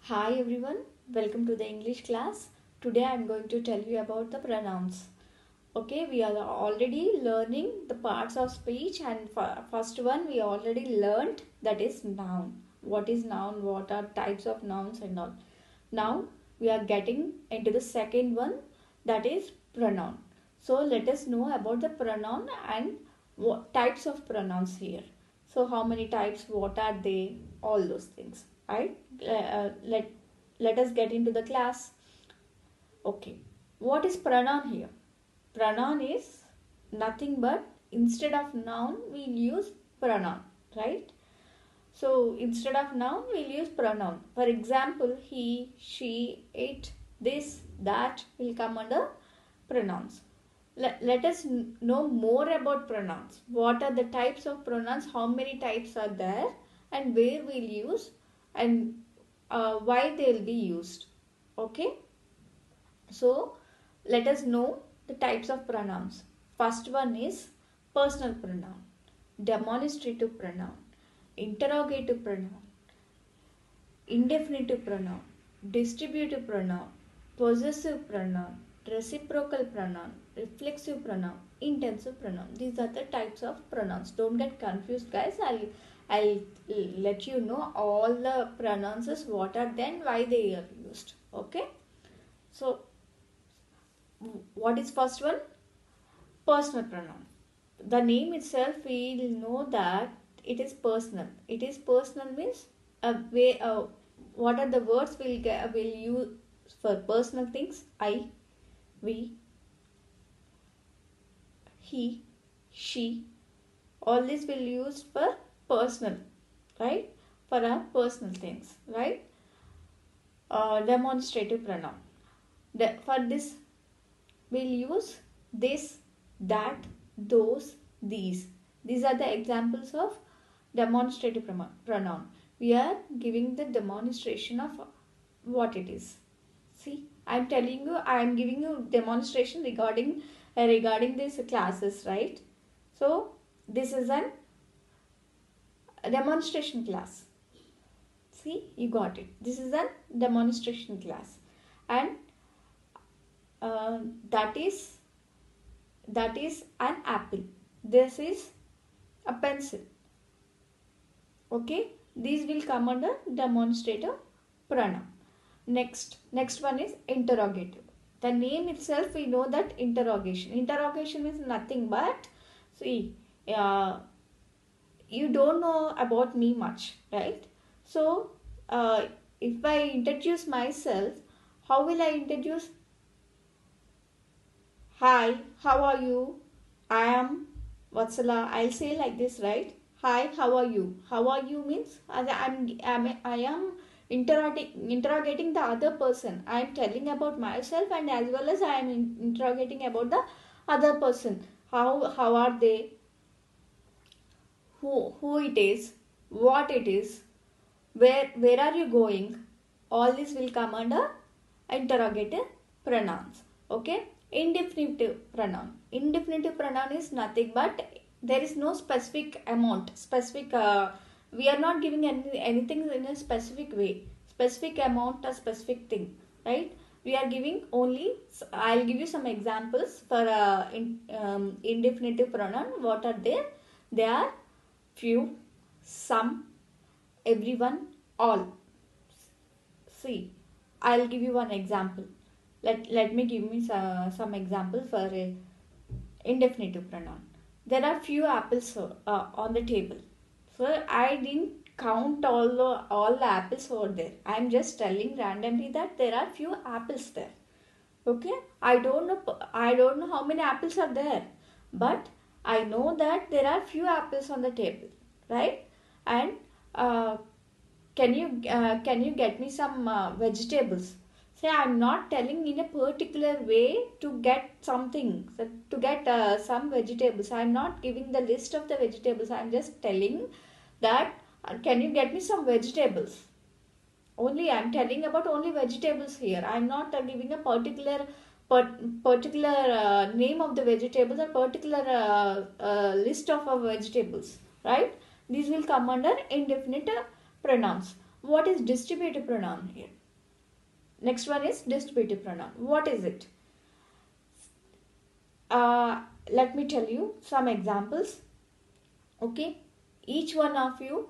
Hi everyone, welcome to the English class. Today I am going to tell you about the pronouns. Okay, we are already learning the parts of speech, and first one we already learned, that is noun. What is noun, what are types of nouns and all. Now we are getting into the second one, that is pronoun. So let us know about the pronoun and what types of pronouns here. So how many types, what are they, all those things. Right? Let us get into the class. Okay, what is pronoun here? Pronoun is nothing but instead of noun we'll use pronoun, right? So instead of noun we'll use pronoun. For example, he, she, it, this, that will come under pronouns. Let us know more about pronouns. What are the types of pronouns, how many types are there, and where we'll use, and why they'll be used. Okay, so let us know the types of pronouns. First one is personal pronoun, demonstrative pronoun, interrogative pronoun, indefinitive pronoun, distributive pronoun, possessive pronoun, reciprocal pronoun, reflexive pronoun, intensive pronoun. These are the types of pronouns. Don't get confused, guys. I'll let you know all the pronouns, what are then, why they are used. Okay. So what is first one? Personal pronoun. The name itself we will know that it is personal. It is personal means a way. What are the words will use for personal things? I, we, he, she. All this will use for personal, right? For our personal things, right? Demonstrative pronoun. For this, we'll use this, that, those, these. These are the examples of demonstrative pronoun. We are giving the demonstration of what it is. See, I am telling you, I am giving you demonstration regarding these classes, right? So this is a demonstration class. See, you got it. This is a demonstration class, and that is an apple. This is a pencil. Okay, these will come under demonstrative pronoun. Next one is interrogative. The name itself we know that interrogation. Interrogation is nothing but, see, you don't know about me much, right? So if I introduce myself, how will I introduce? Hi, how are you? I am Vatsala. I'll say like this, right? Hi, how are you? How are you means I am interrogating the other person. I am telling about myself, and as well as I am interrogating about the other person. How are they? Who it is? What it is? Where are you going? All this will come under interrogative pronouns. Okay. Indefinitive pronoun. Indefinitive pronoun is nothing but there is no specific amount, we are not giving anything in a specific way, specific amount or specific thing, right? We are giving only, I'll give you some examples for indefinitive pronoun. What are they? They are few, some, everyone, all. See, I'll give you one example. Let me give me some example for a indefinitive pronoun. There are few apples on the table. So I didn't count all the apples over there. I am just telling randomly that there are few apples there. Okay, I don't know how many apples are there, but I know that there are few apples on the table, right? And can you get me some vegetables? Say, I'm not telling in a particular way to get something, to get some vegetables. I'm not giving the list of the vegetables. I'm just telling that can you get me some vegetables? Only I'm telling about only vegetables here. I'm not giving a particular name of the vegetables or particular list of vegetables, right? These will come under indefinite pronouns. what is distributive pronoun here? Next one is distributive pronoun. What is it? Let me tell you some examples. Okay, each one of you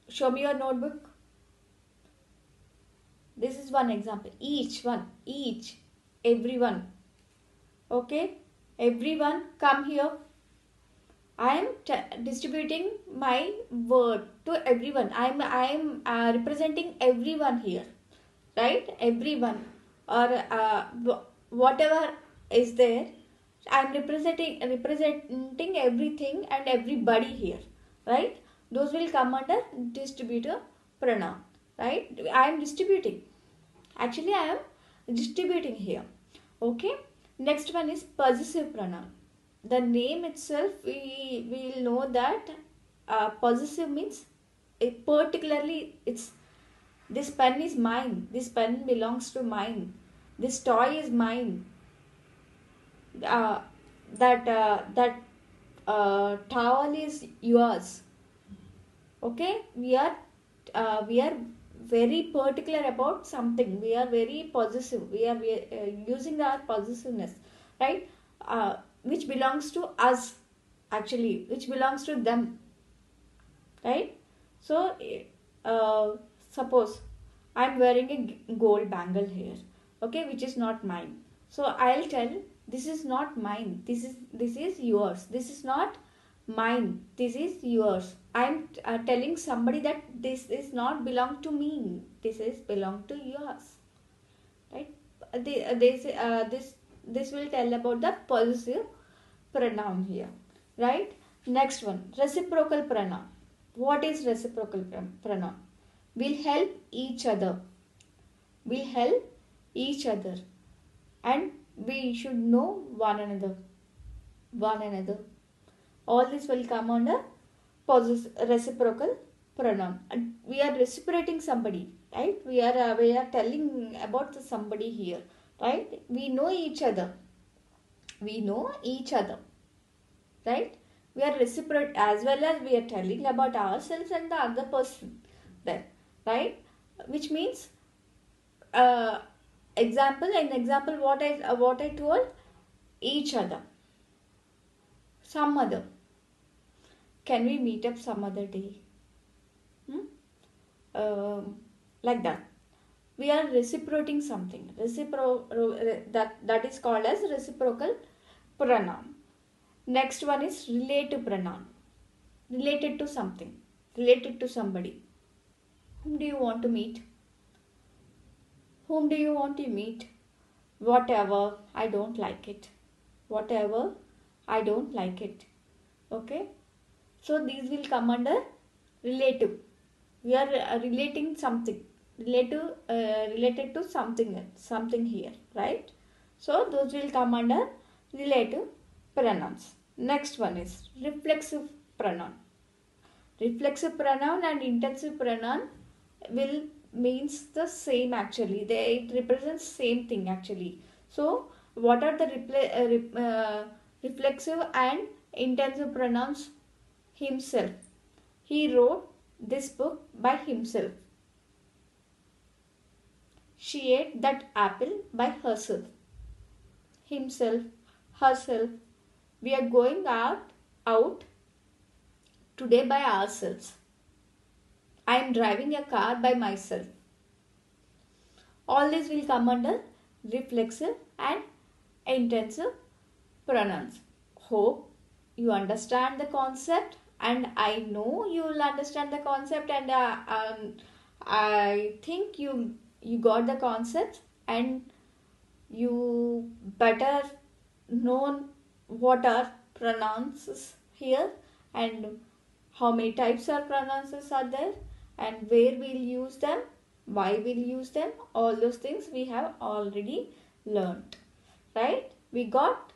show me your notebook. This is one example. Each, everyone. Okay, everyone come here. I am distributing my word to everyone. I am representing everyone here, right? Everyone or whatever is there. I am representing everything and everybody here, right? Those will come under distributive pronoun, right? I am distributing. Actually, I am distributing here. Okay. Next one is possessive pronoun. The name itself, we will know that possessive means particularly it's this pen is mine. This pen belongs to mine. This toy is mine. That towel is yours. Okay, we are very particular about something. We are very possessive. We are using our possessiveness, right? Which belongs to us, actually, which belongs to them, right? So, suppose I'm wearing a gold bangle here, okay, which is not mine. So I'll tell this is not mine. This is yours. This is not mine. This is yours. I'm telling somebody that this is not belong to me. This is belong to yours, right? This will tell about the possessive pronoun here, right? Next one, reciprocal pronoun. What is reciprocal pronoun? Will help each other. Will help each other, and we should know one another. One another. All this will come under reciprocal pronoun. And we are reciprocating somebody, right? We are telling about somebody here, right? We know each other. We know each other, right? We are reciprocating as well as we are telling about ourselves and the other person there, right? Which means example what I told, each other, some other. Can we meet up some other day? Like that. We are reciprocating something. That is called as reciprocal pronoun. Next one is relative pronoun. Related to something. Related to somebody. Whom do you want to meet? Whom do you want to meet? Whatever, I don't like it. Whatever, I don't like it. Okay? So these will come under relative. We are relating something. Related to something here, right? So those will come under relative pronouns. Next one is reflexive pronoun. Reflexive pronoun and intensive pronoun will means the same actually. It represents same thing actually. So what are the reflexive and intensive pronouns? Himself. He wrote this book by himself. She ate that apple by herself. Himself, herself. We are going out today by ourselves. I am driving a car by myself. All this will come under reflexive and intensive pronouns. Hope you understand the concept, and I know you will understand the concept, and I think you got the concept, and you better know what are pronouns here and how many types of pronouns are there and where we'll use them, why we'll use them. All those things we have already learnt, right? We got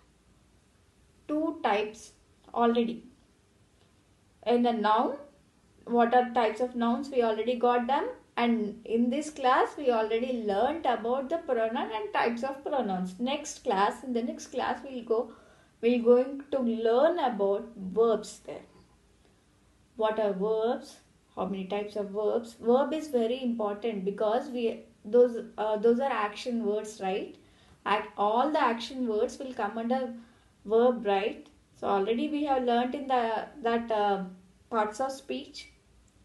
2 types already. In the noun, what are types of nouns? We already got them, and in this class we already learnt about the pronoun and types of pronouns. In the next class we're going to learn about verbs there. What are verbs? How many types of verbs? Verb is very important because those are action words, right? All the action words will come under verb, right? So already we have learnt in that parts of speech,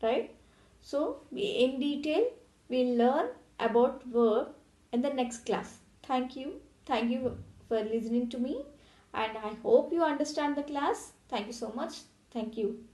right? So in detail we'll learn about verb in the next class. Thank you for listening to me, and I hope you understand the class. Thank you so much. Thank you.